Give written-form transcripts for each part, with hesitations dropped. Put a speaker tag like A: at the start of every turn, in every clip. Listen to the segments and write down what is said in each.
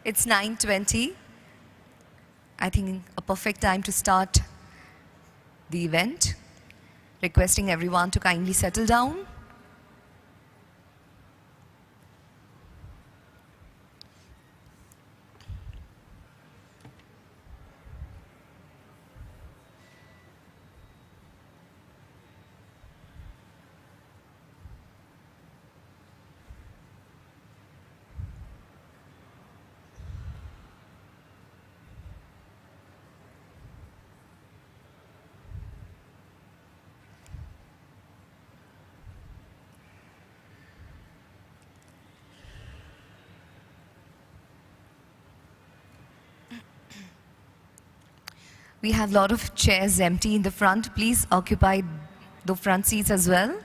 A: It's 9:20. I think a perfect time to start the event. Requesting everyone to kindly settle down. We have a lot of chairs empty in the front. Please occupy the front seats as well.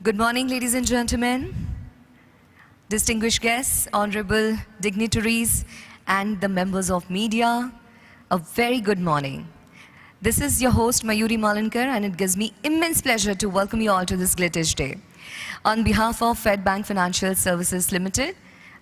A: Good morning, ladies and gentlemen, distinguished guests, honorable dignitaries, and the members of media. A very good morning. This is your host, Mayuri Malankar, and it gives me immense pleasure to welcome you all to this glittish day. On behalf of Fedbank Financial Services Limited,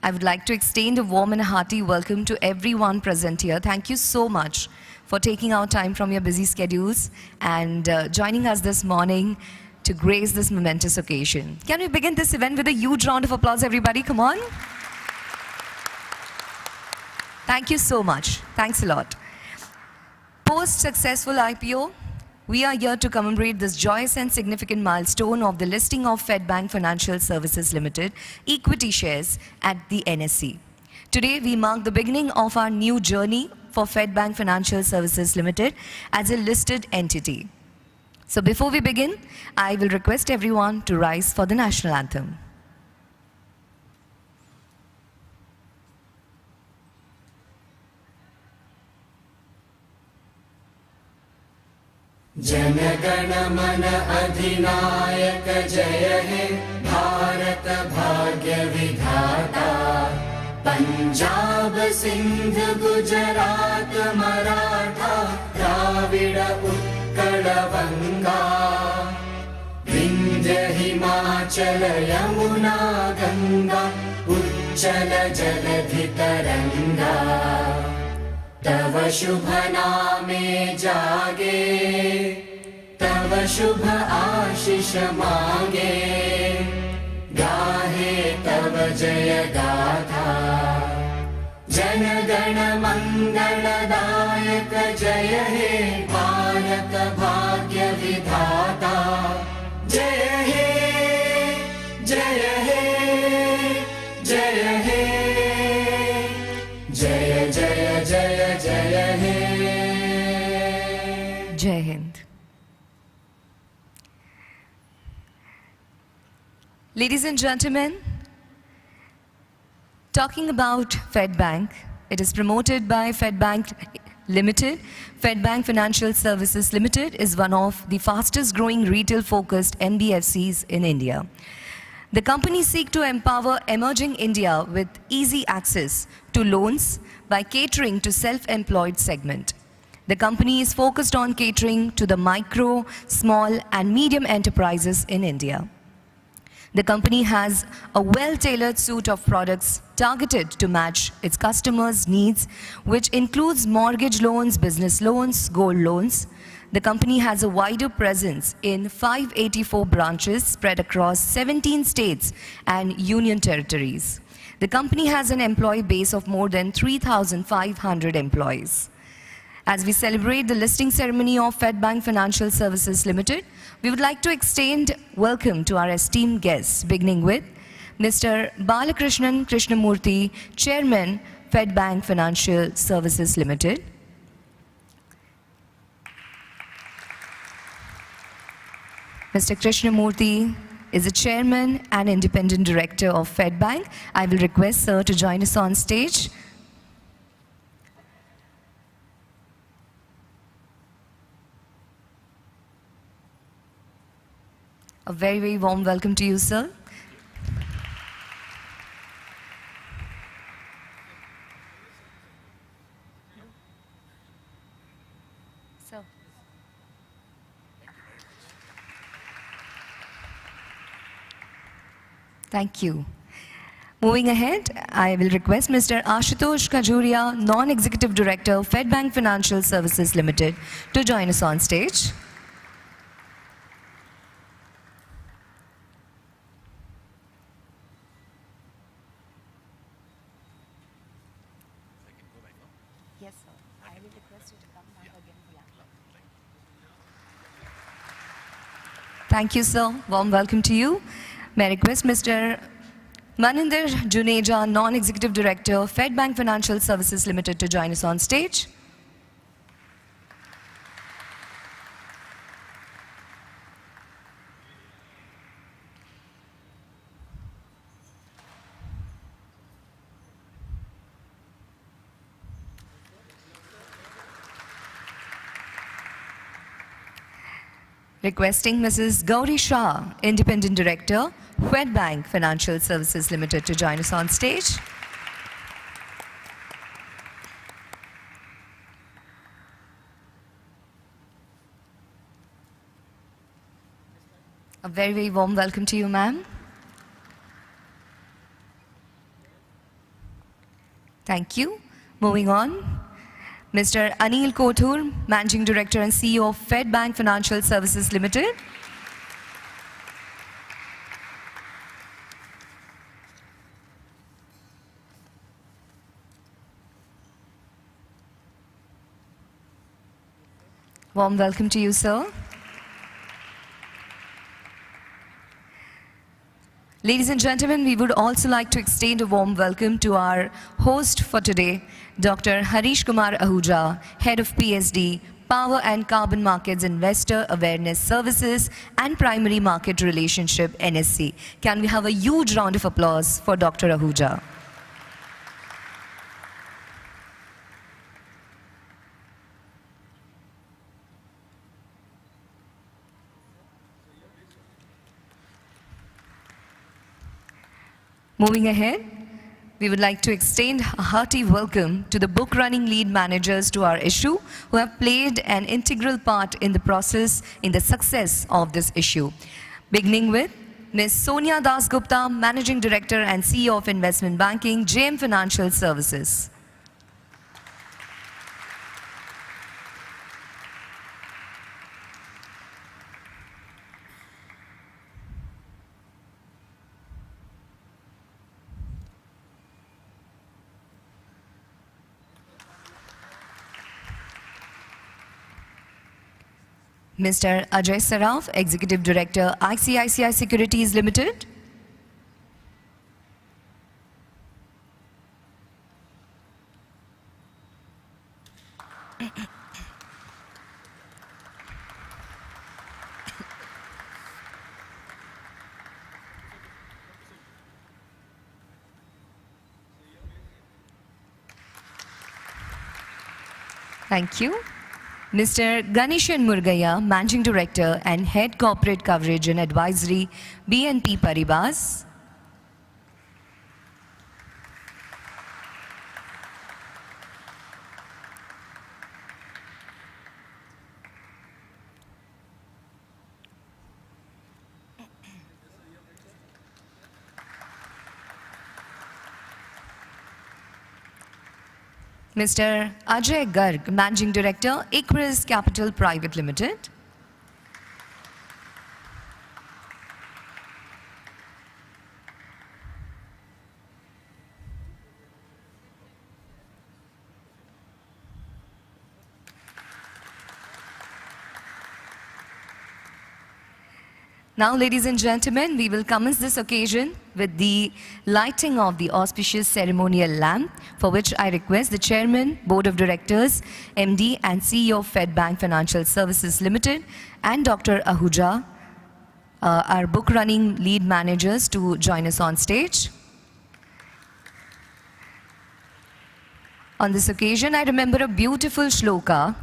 A: I would like to extend a warm and hearty welcome to everyone present here. Thank you so much for taking out time from your busy schedules and joining us this morning to grace this momentous occasion. Can we begin this event with a huge round of applause, everybody? Come on. Thank you so much. Thanks a lot. Post-successful IPO, we are here to commemorate this joyous and significant milestone of the listing of Fedbank Financial Services Limited equity shares at the NSE. Today, we mark the beginning of our new journey for Fedbank Financial Services Limited as a listed entity. So before we begin, I will request everyone to rise for the national anthem.
B: Jana Gana मन अधिनायक जय हे भारत भाग्य विधाता पंजाब सिंध गुजरात मराठा द्राविड़ उत्कल गंगा विंध्य हिमाचल यमुना गंगा उच्चल जलधि तरंगा तव शुभ नामे जागे तव शुभ आशीष मांगे गाहे तव जय गाथा जन गण मंगलदायक जय हे भारत भाग्य विधाता जय हे जय हे जय हे जय जय जय जय हे
A: Jai Hind. Ladies and gentlemen, Talking about Fedbank, it is promoted by Fedbank Limited. Fedbank Financial Services Limited is one of the fastest growing retail-focused NBFCs in India. The company seeks to empower emerging India with easy access to loans by catering to self-employed segment. The company is focused on catering to the micro, small and medium enterprises in India. The company has a well-tailored suite of products targeted to match its customers' needs, which includes mortgage loans, business loans, gold loans. The company has a wider presence in 584 branches spread across 17 states and union territories. The company has an employee base of more than 3,500 employees. As we celebrate the listing ceremony of Fedbank Financial Services Limited, we would like to extend welcome to our esteemed guests, beginning with Mr. Balakrishnan Krishnamurthy, Chairman, Fedbank Financial Services Limited. Mr. Krishnamurthy is the Chairman and Independent Director of Fedbank. I will request Sir to join us on stage. A very, very warm welcome to you, sir. Sir. Thank you. Moving ahead, I will request Mr. Ashutosh Khajuria, Non-Executive Director, Fedbank Financial Services Limited, to join us on stage. Yes, sir. I will request you to come back again. Thank you, sir. Warm welcome to you. May I request Mr. Maninder Juneja, Non-Executive Director, Fedbank Financial Services Limited, to join us on stage. Requesting Mrs. Gauri Shah, Independent Director, Fedbank Financial Services Limited, to join us on stage. A very, very warm welcome to you, ma'am. Thank you. Moving on. Mr. Anil Kothur, Managing Director and CEO of Fedbank Financial Services Limited. Warm welcome to you, sir. Ladies and gentlemen, we would also like to extend a warm welcome to our host for today, Dr. Harish Kumar Ahuja, Head of PSD, Power and Carbon Markets Investor Awareness Services and Primary Market Relationship, NSC. Can we have a huge round of applause for Dr. Ahuja? Moving ahead, we would like to extend a hearty welcome to the book running lead managers to our issue who have played an integral part in the process in the success of this issue. Beginning with Ms. Sonia Das Gupta, Managing Director and CEO of Investment Banking, JM Financial Services. Mr. Ajay Saraf, Executive Director, ICICI Securities Limited. Thank you. Mr. Ganeshan Murgaya, Managing Director and Head Corporate Coverage and Advisory, BNP Paribas. Mr. Ajay Garg, Managing Director, Equirus Capital Private Limited. Now, ladies and gentlemen, we will commence this occasion with the lighting of the auspicious ceremonial lamp, for which I request the Chairman, Board of Directors, MD and CEO of Fedbank Financial Services Limited, and Dr. Ahuja, our book running lead managers, to join us on stage. On this occasion, I remember a beautiful shloka.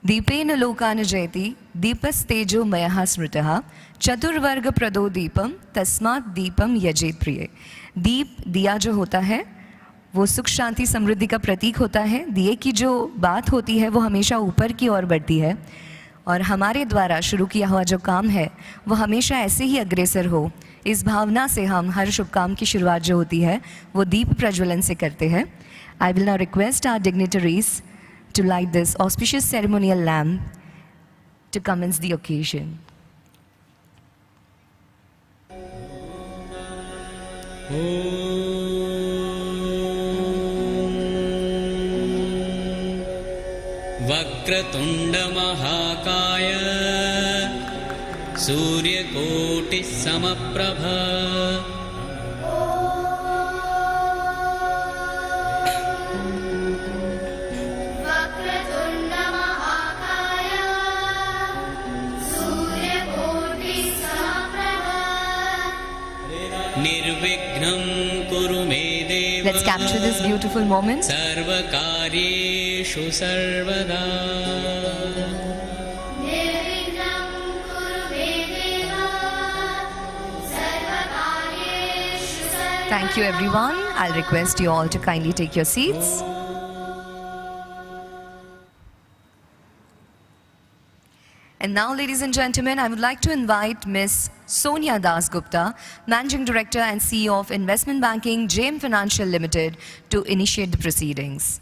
A: Deepena lokana jayati, deepas tejo mayaha smritaha, chaturvarga prado deepam, tasmat deepam yajet priye. दीप दिया जो होता है वो सुख शांति समृद्धि का प्रतीक होता है. दिए की जो बात होती है वो हमेशा ऊपर की ओर बढ़ती है, और हमारे द्वारा शुरू किया हुआ जो काम है वो हमेशा ऐसे ही अग्रसर हो. इस भावना से हम हर शुभ काम की शुरुआत जो होती है वो दीप प्रज्वलन से करते हैं. I will now request our dignitaries to light this auspicious ceremonial lamp to commence the occasion.
C: वक्रतुण्ड महाकाय सूर्यकोटि समप्रभा
A: Let's capture this beautiful moment.
C: सर्वकार्येषु सर्वदा
A: Thank you, everyone. I'll request you all to kindly take your seats. And now, ladies and gentlemen, I would like to invite Ms. Sonia Das Gupta, Managing Director and CEO of Investment Banking, JM Financial Limited, to initiate the proceedings.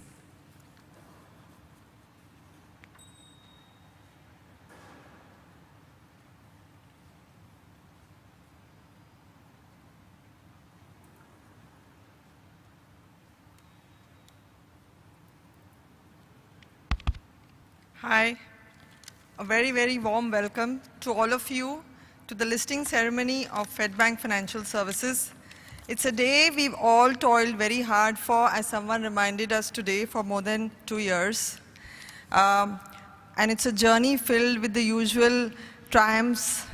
D: Hi. A very, very warm welcome to all of you to the listing ceremony of Fedbank Financial Services. It's a day we've all toiled very hard for, as someone reminded us today, for more than 2 years. And it's a journey filled with the usual triumphs,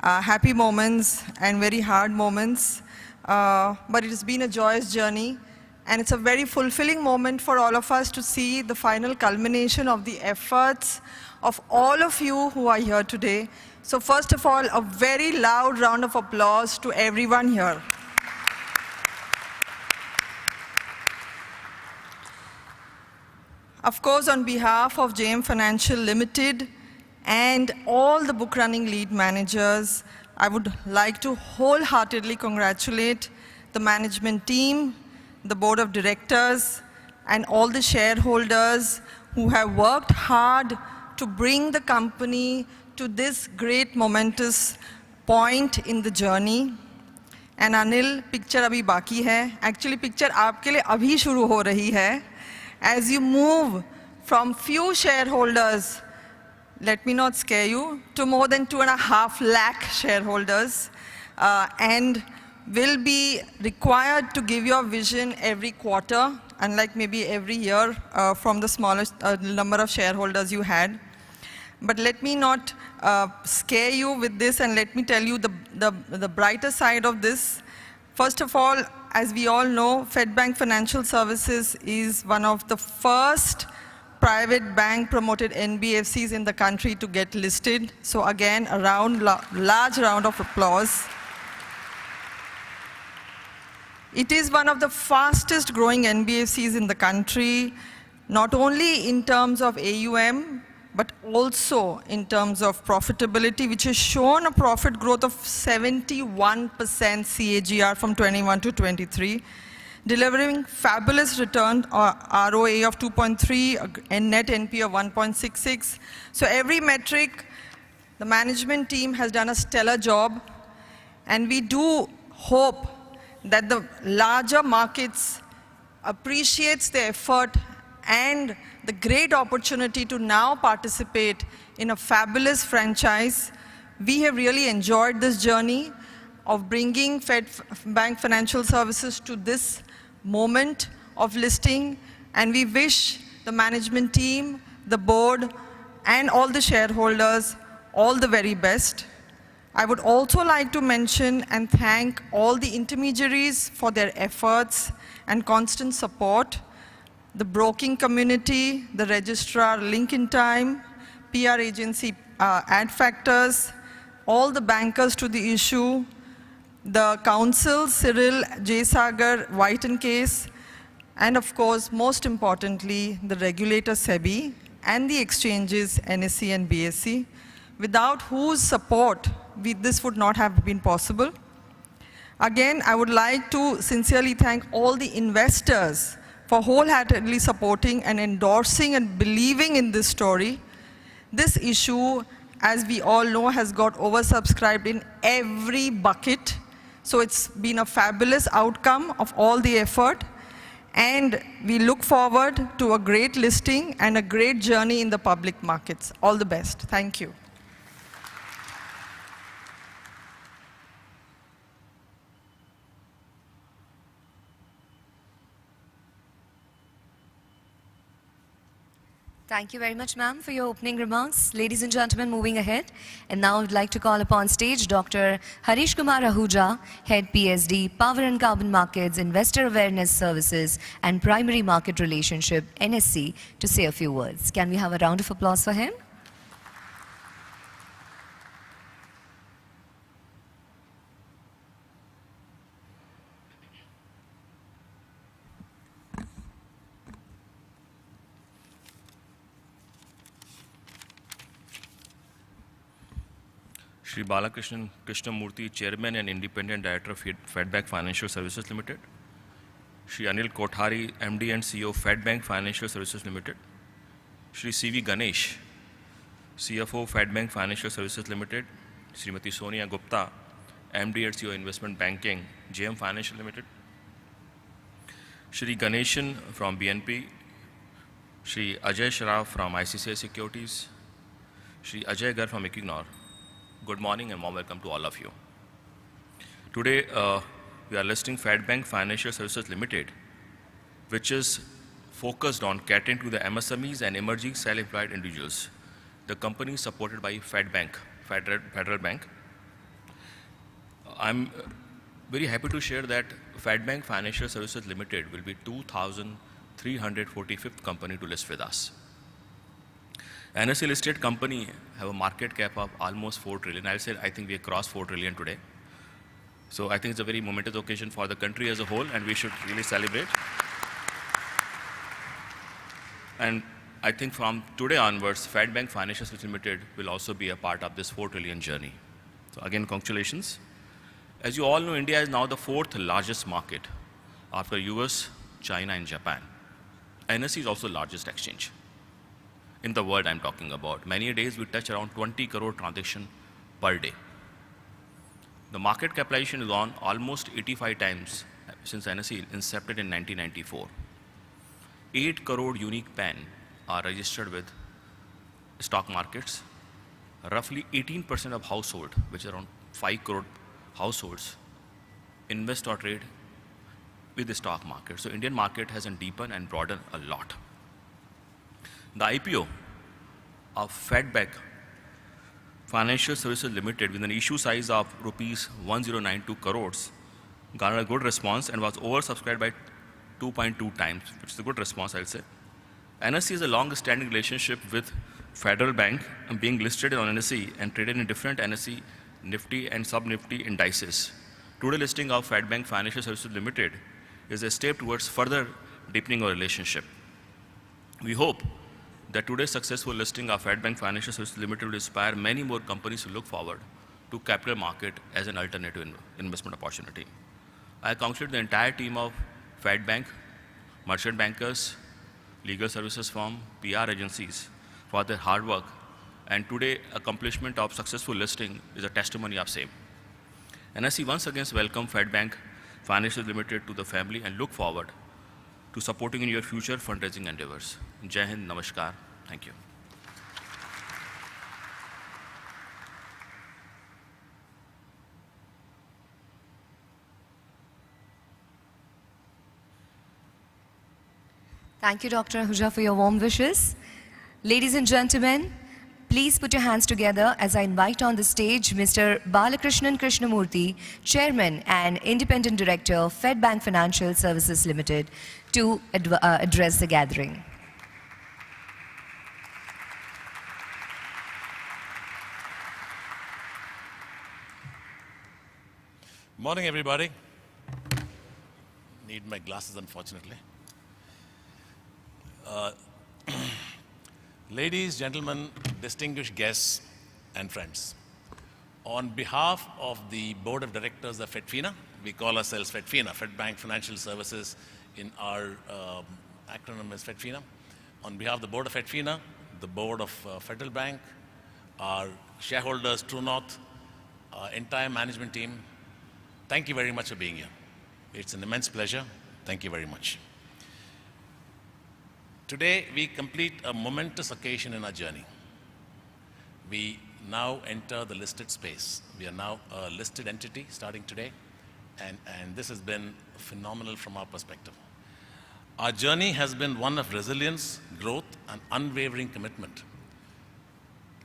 D: happy moments, and very hard moments. But it has been a joyous journey. And it's a very fulfilling moment for all of us to see the final culmination of the efforts of all of you who are here today. So first of all, a very loud round of applause to everyone here. Of course, on behalf of JM Financial Limited and all the book running lead managers, I would like to wholeheartedly congratulate the management team, the board of directors, and all the shareholders who have worked hard to bring the company to this great momentous point in the journey. And Anil, picture abhi baki hai. Actually, picture aapke liye abhi shuru ho rahi hai. As you move from few shareholders, let me not scare you, to more than 2.5 lakh shareholders, and will be required to give your vision every quarter, unlike maybe every year from the smallest number of shareholders you had. But let me not scare you with this, and let me tell you the brighter side of this. First of all, as we all know, Fedbank Financial Services is one of the first private bank promoted NBFCs in the country to get listed. So again, a large round of applause. It is one of the fastest growing NBFCs in the country, not only in terms of AUM, but also in terms of profitability, which has shown a profit growth of 71% CAGR from 21 to 23, delivering fabulous return ROA of 2.3 and net NP of 1.66. So every metric, the management team has done a stellar job, and we do hope that the larger markets appreciates the effort and the great opportunity to now participate in a fabulous franchise. We have really enjoyed this journey of bringing Fedbank Financial Services to this moment of listing, and we wish the management team, the board, and all the shareholders all the very best. I would also like to mention and thank all the intermediaries for their efforts and constant support, the broking community, the registrar Link in Time, PR agency Ad Factors, all the bankers to the issue, the council, Cyril, J. Sagar, White and Case, and of course, most importantly, the regulator SEBI and the exchanges NSE and BSE, without whose support this would not have been possible. Again, I would like to sincerely thank all the investors for wholeheartedly supporting and endorsing and believing in this story. This issue, as we all know, has got oversubscribed in every bucket. So it's been a fabulous outcome of all the effort. And we look forward to a great listing and a great journey in the public markets. All the best. Thank you.
A: Thank you very much, ma'am, for your opening remarks. Ladies and gentlemen, moving ahead. And now I would like to call upon stage Dr. Harish Kumar Ahuja, Head PSD, Power and Carbon Markets, Investor Awareness Services, and Primary Market Relationship, NSC, to say a few words. Can we have a round of applause for him?
E: Shri Balakrishnan Krishnamurthy, Chairman and Independent Director of Fedbank Financial Services Limited. Shri Anil Kothari, MD and CEO of Fedbank Financial Services Limited. Shri C.V. Ganesh, CFO Fedbank Financial Services Limited. Srimati Sonia Gupta, MD and CEO Investment Banking, JM Financial Limited. Shri Ganeshan from BNP. Shri Ajay Sharaf from ICICI Securities. Shri Ajay Gar from Equinor. Good morning and warm welcome to all of you. Today, we are listing Fedbank Financial Services Limited, which is focused on catering to the MSMEs and emerging self-employed individuals. The company is supported by Fedbank, Federal Bank. I'm very happy to share that Fedbank Financial Services Limited will be 2,345th company to list with us. NSE listed company have a market cap of almost 4 trillion. I think we have crossed 4 trillion today. So I think it's a very momentous occasion for the country as a whole, and we should really celebrate. And I think from today onwards, Fedbank Financial Services Limited will also be a part of this 4 trillion journey. So again, congratulations. As you all know, India is now the 4th largest market after US, China, and Japan. NSE is also the largest exchange in the world I'm talking about. Many days we touch around 20 crore transactions per day. The market capitalization is on almost 85 times since NSE incepted in 1994. 8 crore unique PAN are registered with stock markets. Roughly 18% of household, which is around 5 crore households, invest or trade with the stock market. So Indian market has deepened and broadened a lot. The IPO of Fedbank Financial Services Limited with an issue size of rupees 1092 crores garnered a good response and was oversubscribed by 2.2 times, which is a good response, I'll say. NSE has a long-standing relationship with Federal Bank and being listed on NSE and traded in different NSE, Nifty and Sub-Nifty indices. Today listing of Fedbank Financial Services Limited is a step towards further deepening our relationship. We hope that today's successful listing of Fedbank Financial Services Limited will inspire many more companies to look forward to capital market as an alternative investment opportunity. I congratulate the entire team of Fedbank, merchant bankers, legal services firm, PR agencies for their hard work, and today's accomplishment of successful listing is a testimony of same. NSE once again welcome Fedbank Financial Limited to the family and look forward to supporting in your future fundraising endeavors. Jai Hind, Namaskar. Thank you.
A: Thank you, Dr. Ahuja, for your warm wishes. Ladies and gentlemen, please put your hands together as I invite on the stage Mr. Balakrishnan Krishnamurthy, Chairman and Independent Director of Fedbank Financial Services Limited, to address the gathering.
F: Morning, everybody. Need my glasses, unfortunately. Ladies, gentlemen, distinguished guests, and friends. On behalf of the Board of Directors of FedFina, we call ourselves FedFina, Fedbank Financial Services, in our acronym is FedFina. On behalf of the Board of FedFina, the Board of Federal Bank, our shareholders, True North, our entire management team, thank you very much for being here. It's an immense pleasure. Thank you very much. Today, we complete a momentous occasion in our journey. We now enter the listed space. We are now a listed entity starting today, and this has been phenomenal from our perspective. Our journey has been one of resilience, growth, and unwavering commitment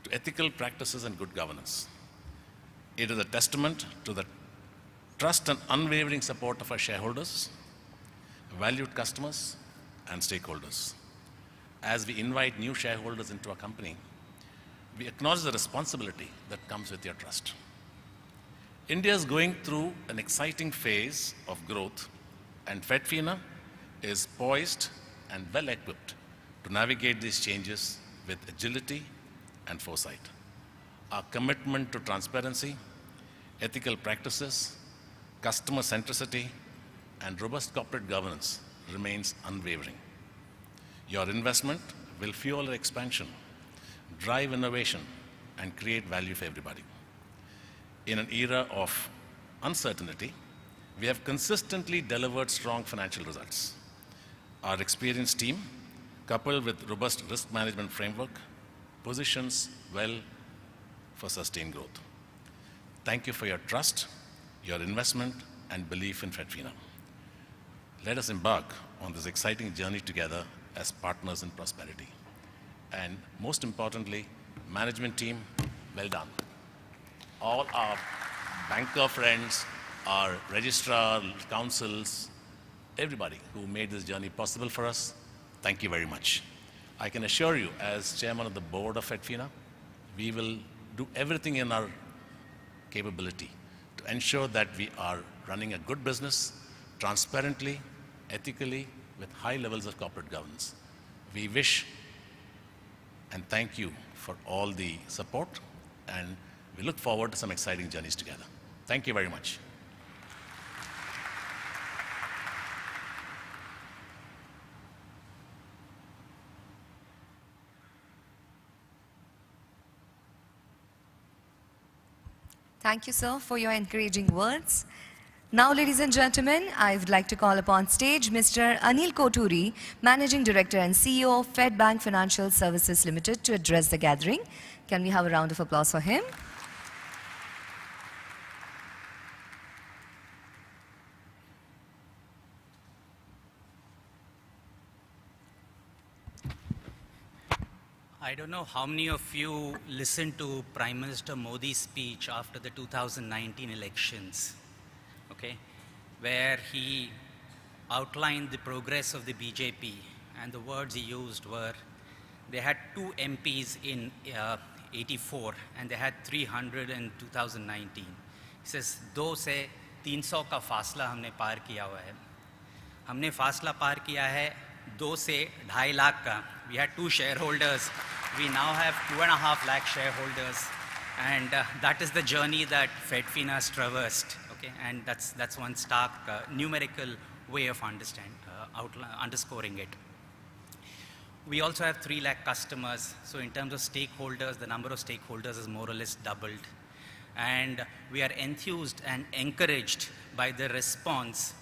F: to ethical practices and good governance. It is a testament to the trust and unwavering support of our shareholders, valued customers, and stakeholders. As we invite new shareholders into our company, we acknowledge the responsibility that comes with your trust. India is going through an exciting phase of growth, and FedFina is poised and well equipped to navigate these changes with agility and foresight. Our commitment to transparency, ethical practices, customer centricity, and robust corporate governance remains unwavering. Your investment will fuel our expansion, drive innovation, and create value for everybody. In an era of uncertainty, we have consistently delivered strong financial results. Our experienced team, coupled with robust risk management framework, positions well for sustained growth. Thank you for your trust, your investment, and belief in FedFina. Let us embark on this exciting journey together as partners in prosperity. And most importantly, management team, well done. All our banker friends, our registrar, councils, everybody who made this journey possible for us, thank you very much. I can assure you, as chairman of the board of FedFina, we will do everything in our capability to ensure that we are running a good business transparently, ethically, with high levels of corporate governance. We wish and thank you for all the support, and we look forward to some exciting journeys together. Thank you very much.
A: Thank you, sir, for your encouraging words. Now, ladies and gentlemen, I would like to call upon stage Mr. Anil Koturi, Managing Director and CEO of Fedbank Financial Services Limited, to address the gathering. Can we have a round of applause for him?
G: I don't know how many of you listened to Prime Minister Modi's speech after the 2019 elections, okay, where he outlined the progress of the BJP and the words he used were, they had 2 MPs in 84 and they had 300 in 2019. He says, 2 से 300 का फासला हमने पार किया हुआ है. हमने फासला पार किया है 2 से 2.5 लाख का. We had 2 shareholders. We now have 2.5 lakh shareholders. And that is the journey that Fedfina has traversed. Okay? And that's one stark numerical way of underscoring it. We also have 3 lakh customers. So in terms of stakeholders, the number of stakeholders is more or less doubled. And we are enthused and encouraged by the response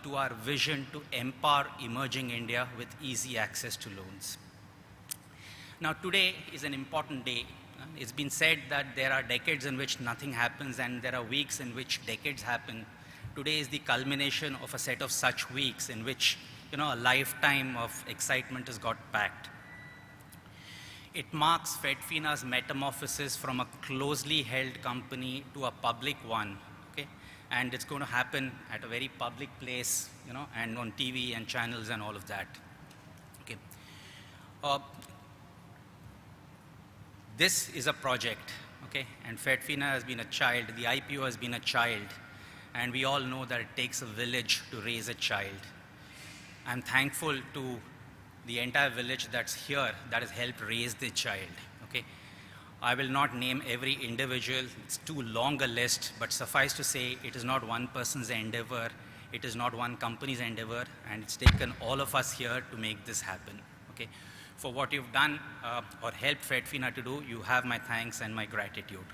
G: to our vision to empower emerging India with easy access to loans. Now today is an important day. It's been said that there are decades in which nothing happens and there are weeks in which decades happen. Today is the culmination of a set of such weeks in which, a lifetime of excitement has got packed. It marks Fedfina's metamorphosis from a closely held company to a public one, okay? And it's going to happen at a very public place, and on TV and channels and all of that, okay? This is a project, okay? And Fedfina has been a child, the IPO has been a child, and we all know that it takes a village to raise a child. I'm thankful to the entire village that's here that has helped raise the child, okay? I will not name every individual, it's too long a list, but suffice to say, it is not one person's endeavor, it is not one company's endeavor, and it's taken all of us here to make this happen, okay? For what you've done or helped Fedfina to do, you have my thanks and my gratitude.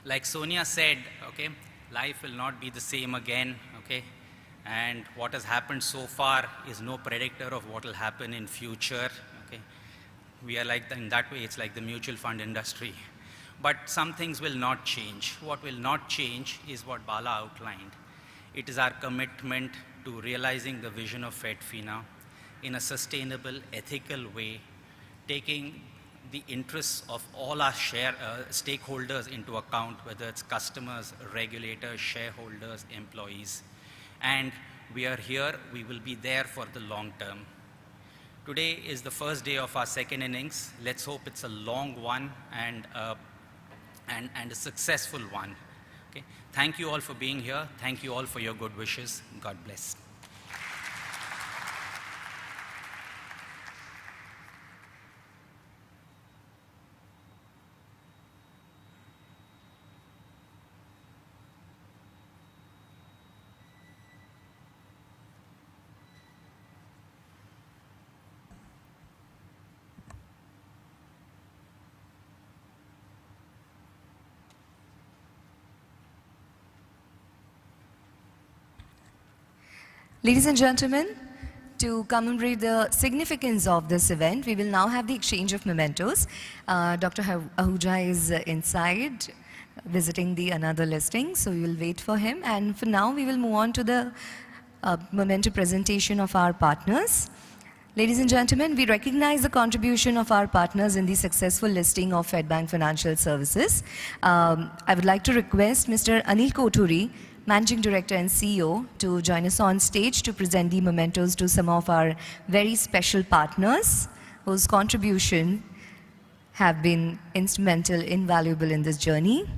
G: Like Sonia said, okay, life will not be the same again, okay? And what has happened so far is no predictor of what will happen in future, okay? We are like, in that way, it's like the mutual fund industry. But some things will not change. What will not change is what Bala outlined. It is our commitment to realizing the vision of Fedfina in a sustainable, ethical way, taking the interests of all our stakeholders into account, whether it's customers, regulators, shareholders, employees. And we are here, we will be there for the long term. Today is the first day of our second innings. Let's hope it's a long one and a successful one. Okay? Thank you all for being here. Thank you all for your good wishes. God bless.
A: Ladies and gentlemen, to commemorate the significance of this event, we will now have the exchange of mementos. Dr. Ahuja is inside visiting the another listing, so we will wait for him. And for now, we will move on to the memento presentation of our partners. Ladies and gentlemen, we recognize the contribution of our partners in the successful listing of Fedbank Financial Services. I would like to request Mr. Anil Kothuri, Managing Director and CEO, to join us on stage to present the mementos to some of our very special partners whose contribution have been instrumental, invaluable in this journey.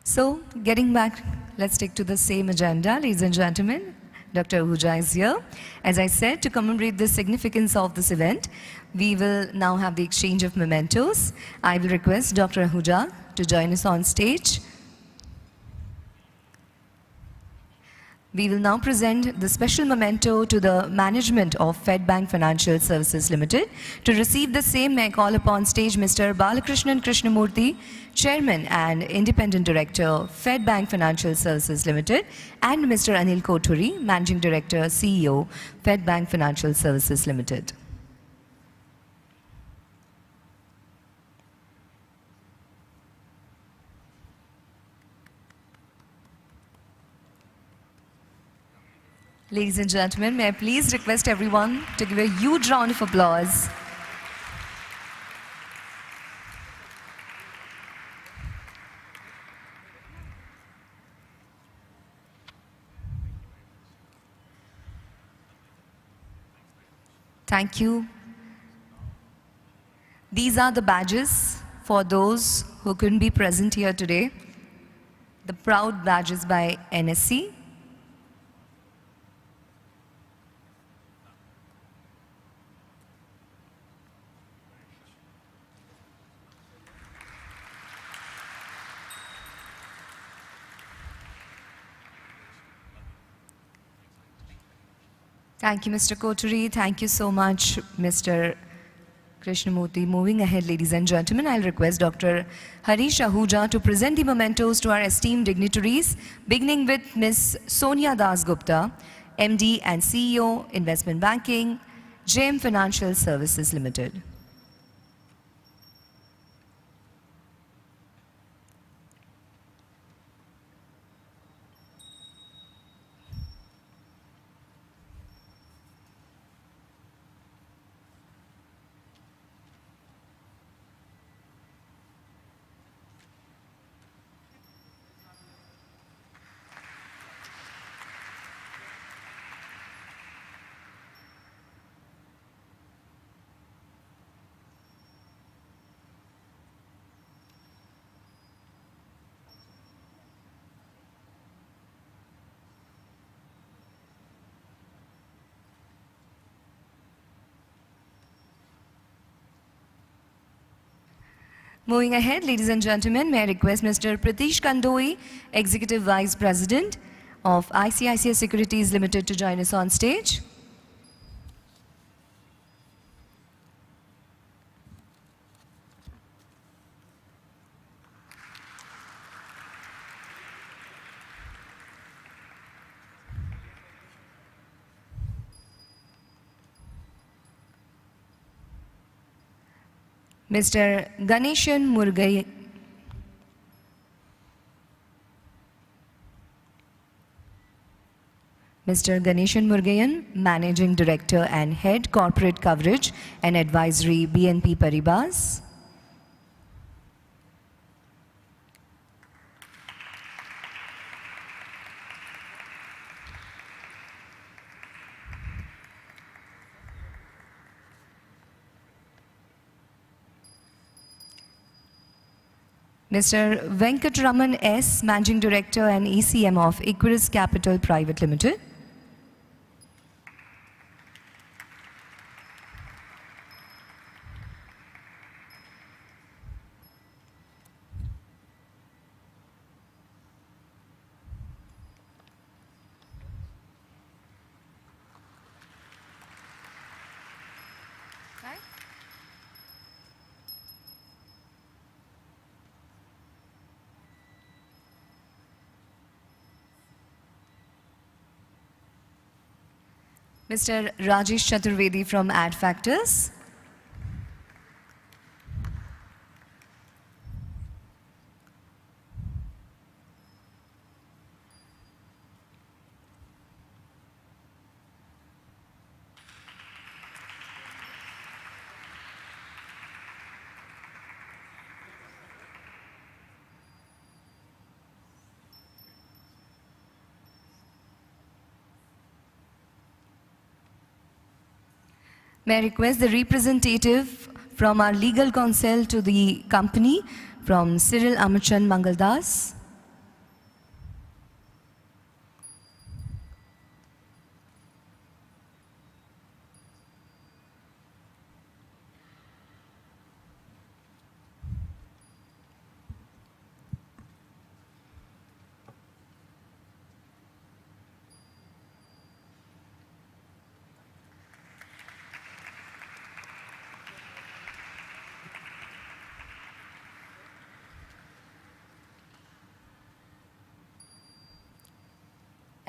A: So, getting back, let's stick to the same agenda, ladies and gentlemen. Dr. Ahuja is here. As I said, to commemorate the significance of this event, we will now have the exchange of mementos. I will request Dr. Ahuja to join us on stage. We will now present the special memento to the management of Fedbank Financial Services Limited. To receive the same, may I call upon stage Mr. Balakrishnan Krishnamurthy, Chairman and Independent Director, Fedbank Financial Services Limited, and Mr. Anil Kothuri, Managing Director, CEO, Fedbank Financial Services Limited. Ladies and gentlemen, may I please request everyone to give a huge round of applause. Thank you. These are the badges for those who couldn't be present here today. The proud badges by NSC. Thank you, Mr. Koturi. Thank you so much, Mr. Krishnamurthy. Moving ahead, ladies and gentlemen, I'll request Dr. Harish Ahuja to present the mementos to our esteemed dignitaries, beginning with Ms. Sonia Das Gupta, MD and CEO, Investment Banking, JM Financial Services Limited. Moving ahead, ladies and gentlemen, may I request Mr. Pratish Kandoi, Executive Vice President of ICICI Securities Limited, to join us on stage. Mr. Ganeshan Murgai. Mr. Ganeshan Murgayan, Managing Director and Head Corporate Coverage and Advisory, BNP Paribas. Mr. Venkatraman S., Managing Director and ECM of Equirus Capital Private Limited. Mr. Rajesh Chaturvedi from Ad Factors. May I request the representative from our legal counsel to the company, from Cyril Amachan Mangaldas.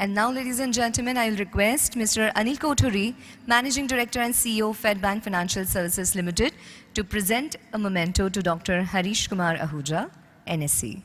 A: And now, ladies and gentlemen, I will request Mr. Anil Kothuri, Managing Director and CEO, Fedbank Financial Services Limited, to present a memento to Dr. Harish Kumar Ahuja, NSC.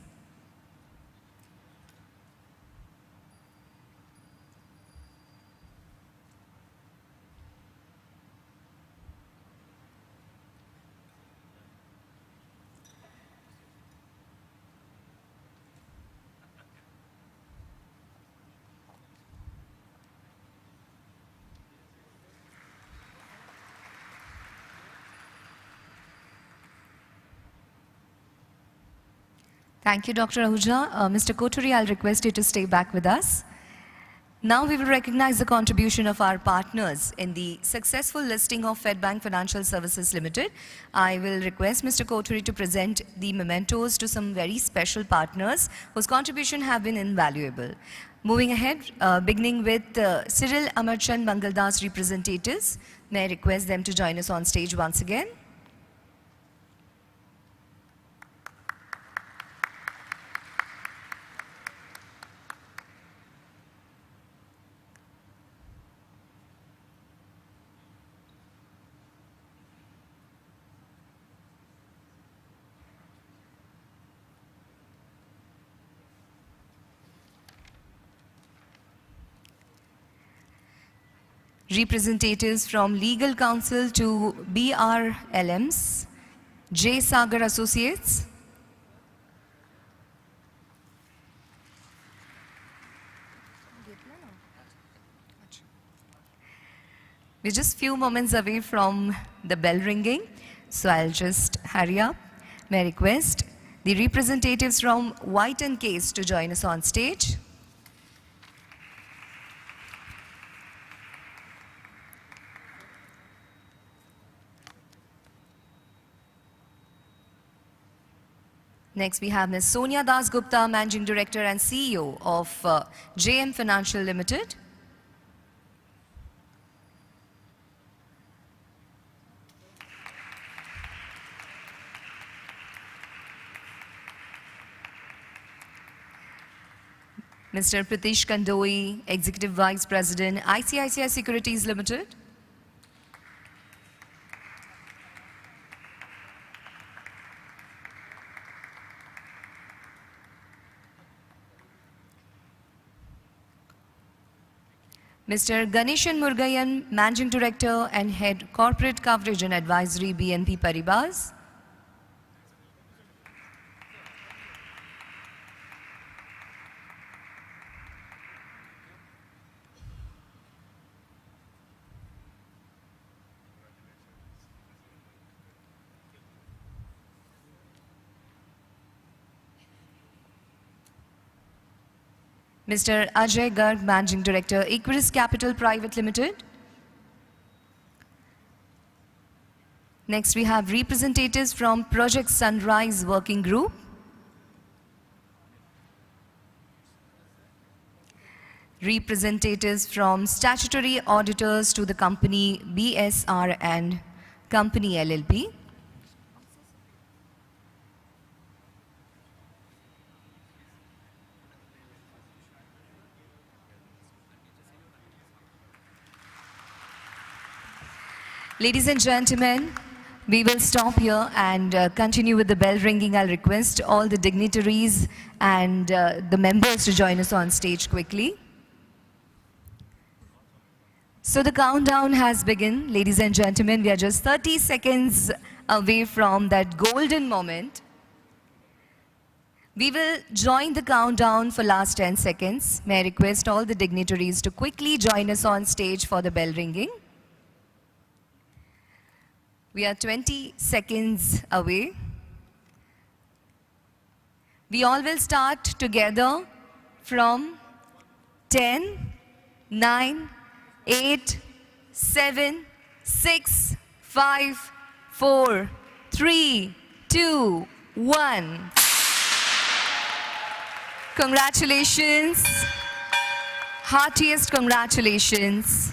A: Thank you, Dr. Ahuja. Mr. Koturi, I'll request you to stay back with us. Now we will recognize the contribution of our partners in the successful listing of Fedbank Financial Services Limited. I will request Mr. Koturi to present the mementos to some very special partners whose contribution have been invaluable. Moving ahead, beginning with Cyril Amarchand Mangaldas representatives. May I request them to join us on stage once again. Representatives from Legal Counsel to BRLMs, J. Sagar Associates. We're just few moments away from the bell ringing, so I'll just hurry up. May I request the representatives from White and Case to join us on stage. Next, we have Ms. Sonia Das Gupta, Managing Director and CEO of JM Financial Limited. Mr. Pratish Kandoi, Executive Vice President, ICICI Securities Limited. Mr. Ganeshan Murugayan, Managing Director and Head Corporate Coverage and Advisory, BNP Paribas. Mr. Ajay Garg, Managing Director, Equirus Capital Private Limited. Next, we have representatives from Project Sunrise Working Group. Representatives from statutory auditors to the company BSR and Company LLP. Ladies and gentlemen, we will stop here and continue with the bell ringing. I'll request all the dignitaries and the members to join us on stage quickly. So the countdown has begun. Ladies and gentlemen, we are just 30 seconds away from that golden moment. We will join the countdown for last 10 seconds. May I request all the dignitaries to quickly join us on stage for the bell ringing. We are 20 seconds away. We all will start together from 10, 9, 8, 7, 6, 5, 4, 3, 2, 1. Congratulations. Heartiest congratulations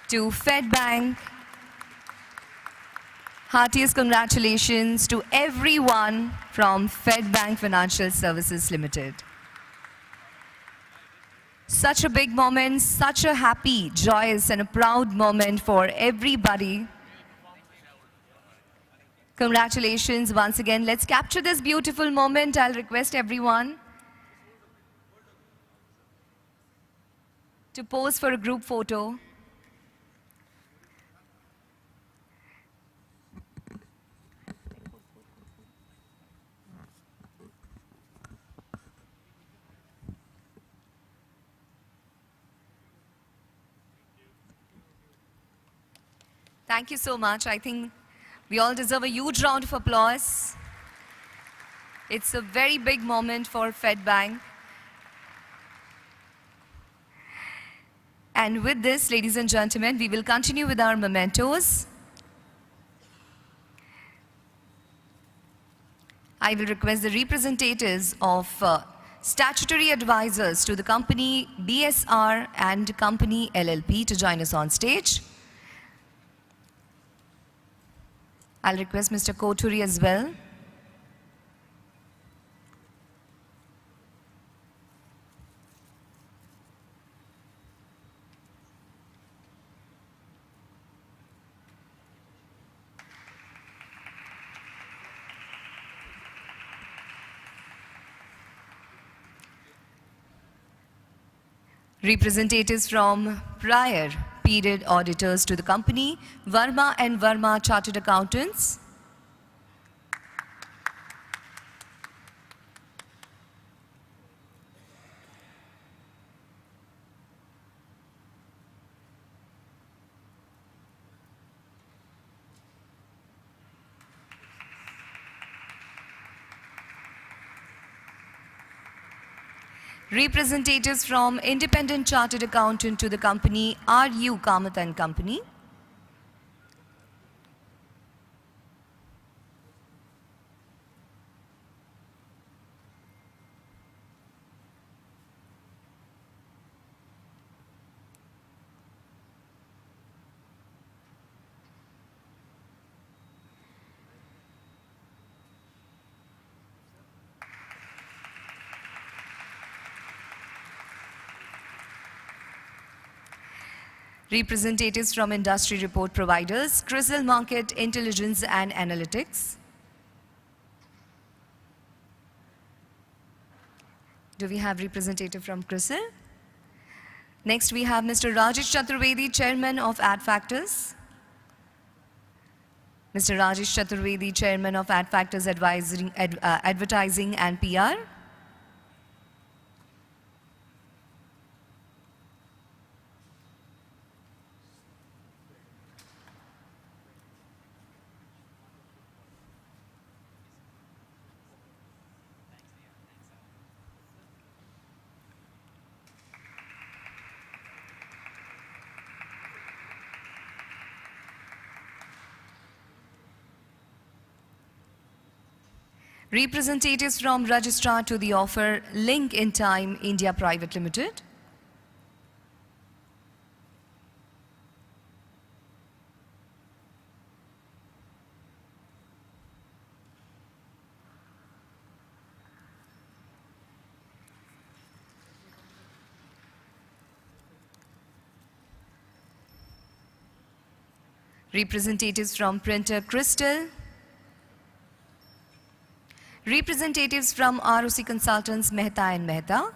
A: to Fedbank. Heartiest congratulations to everyone from Fedbank Financial Services Limited. Such a big moment, such a happy, joyous and a proud moment for everybody. Congratulations once again. Let's capture this beautiful moment. I'll request everyone to pose for a group photo. Thank you so much. I think we all deserve a huge round of applause. It's a very big moment for Fedbank. And with this, ladies and gentlemen, we will continue with our mementos. I will request the representatives of statutory advisors to the company BSR and company LLP to join us on stage. I'll request Mr. Koturi as well. Representatives from prior period auditors to the company, Verma and Verma Chartered Accountants. Representatives from Independent Chartered Accountant to the company RU Kamath and Company. Representatives from industry report providers, CRISIL Market Intelligence and Analytics. Do we have representative from CRISIL? Next we have Mr. Rajesh Chaturvedi, Chairman of Ad Factors. Mr. Rajesh Chaturvedi, Chairman of Ad Factors Advertising and PR. Representatives from Registrar to the Offer, Link in Time India Private Limited. Representatives from Printer Crystal. Representatives from ROC Consultants Mehta and Mehta.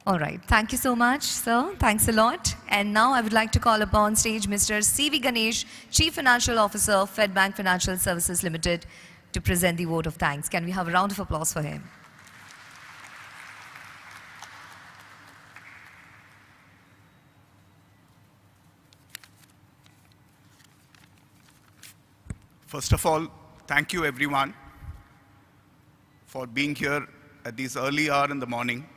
A: All right, thank you so much, sir. Thanks a lot. And now I would like to call upon stage Mr. C.V. Ganesh, Chief Financial Officer of Fedbank Financial Services Limited, to present the vote of thanks. Can we have a round of applause for him?
H: First of all, thank you everyone for being here at this early hour in the morning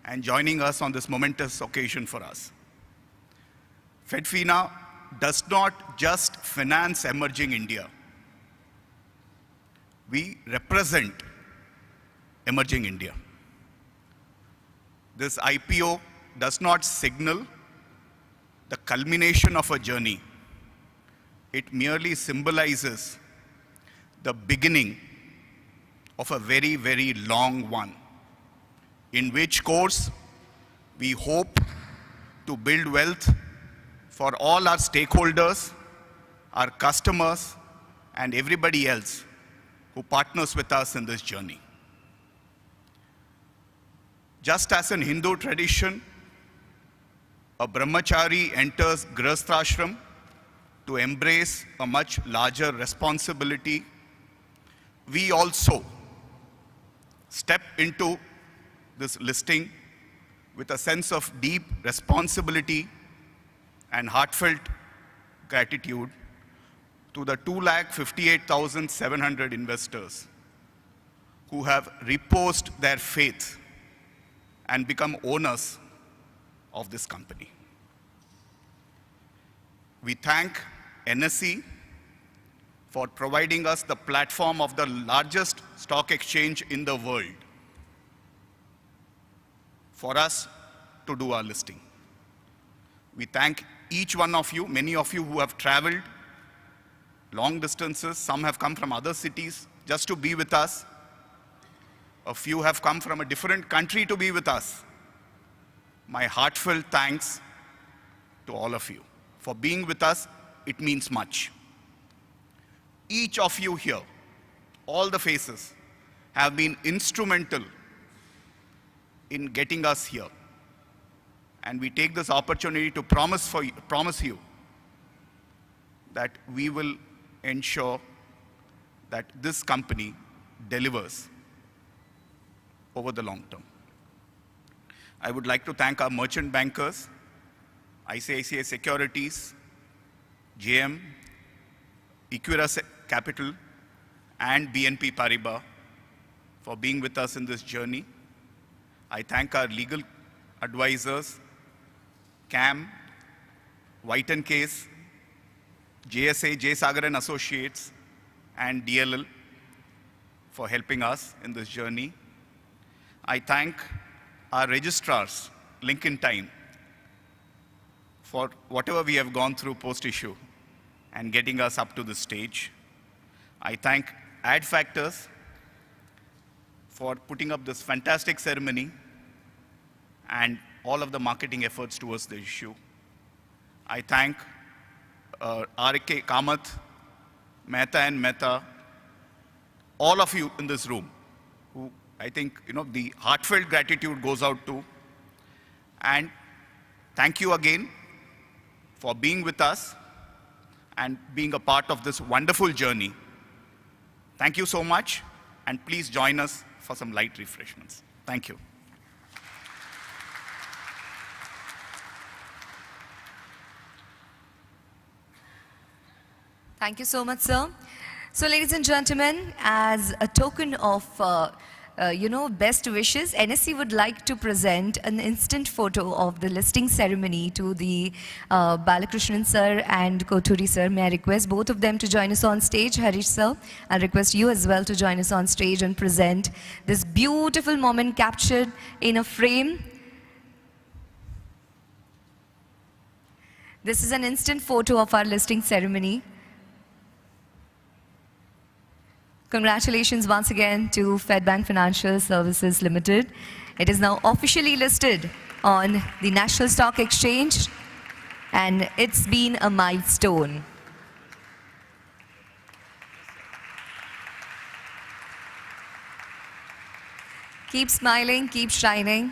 H: and joining us on this momentous occasion for us. FedFina does not just finance emerging India. We represent emerging India. This IPO does not signal the culmination of a journey. It merely symbolizes the beginning of a very, very long one, in which course we hope to build wealth for all our stakeholders, our customers, and everybody else who partners with us in this journey. Just as in Hindu tradition, a brahmachari enters grihasthashram to embrace a much larger responsibility, we also step into this listing with a sense of deep responsibility and heartfelt gratitude to the 258,700 investors who have reposed their faith and become owners of this company. We thank NSE for providing us the platform of the largest stock exchange in the world for us to do our listing. We thank each one of you, many of you who have traveled long distances. Some have come from other cities just to be with us. A few have come from a different country to be with us. My heartfelt thanks to all of you. For being with us, it means much. Each of you here, all the faces, have been instrumental in getting us here. And we take this opportunity to promise you that we will ensure that this company delivers over the long term. I would like to thank our merchant bankers, ICICI Securities, JM, Equirus Capital, and BNP Paribas for being with us in this journey. I thank our legal advisors, CAM, White & Case, JSA, J. Sagar and Associates, and DLL for helping us in this journey. I thank our registrars, Lincoln Time, for whatever we have gone through post-issue and getting us up to this stage. I thank Ad Factors for putting up this fantastic ceremony and all of the marketing efforts towards the issue. I thank R.K. Kamath, Mehta and Mehta, all of you in this room, who I think, the heartfelt gratitude goes out to. And thank you again for being with us and being a part of this wonderful journey. Thank you so much, and please join us for some light refreshments. Thank you.
A: Thank you so much, sir. So, ladies and gentlemen, as a token of best wishes, NSE would like to present an instant photo of the listing ceremony to the Balakrishnan sir and Kothuri sir. May I request both of them to join us on stage? Harish sir, I request you as well to join us on stage and present this beautiful moment captured in a frame. This is an instant photo of our listing ceremony. Congratulations once again to Fedbank Financial Services Limited. It is now officially listed on the National Stock Exchange, and it's been a milestone. Keep smiling, keep shining,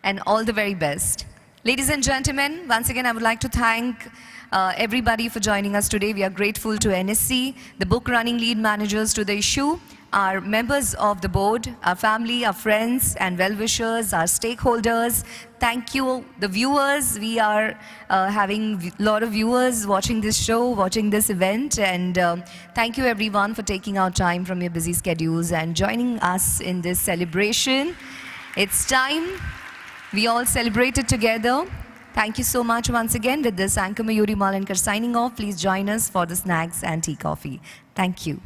A: and all the very best. Ladies and gentlemen, once again, I would like to thank everybody for joining us today. We are grateful to NSE, the book running lead managers to the issue, our members of the board, our family, our friends and well-wishers, our stakeholders. Thank you, the viewers. We are having a lot of viewers watching this show, watching this event. And thank you everyone for taking out time from your busy schedules and joining us in this celebration. It's time we all celebrate it together. Thank you so much once again. With this, Anchor Mayuri Malankar signing off. Please join us for the snacks and tea coffee. Thank you.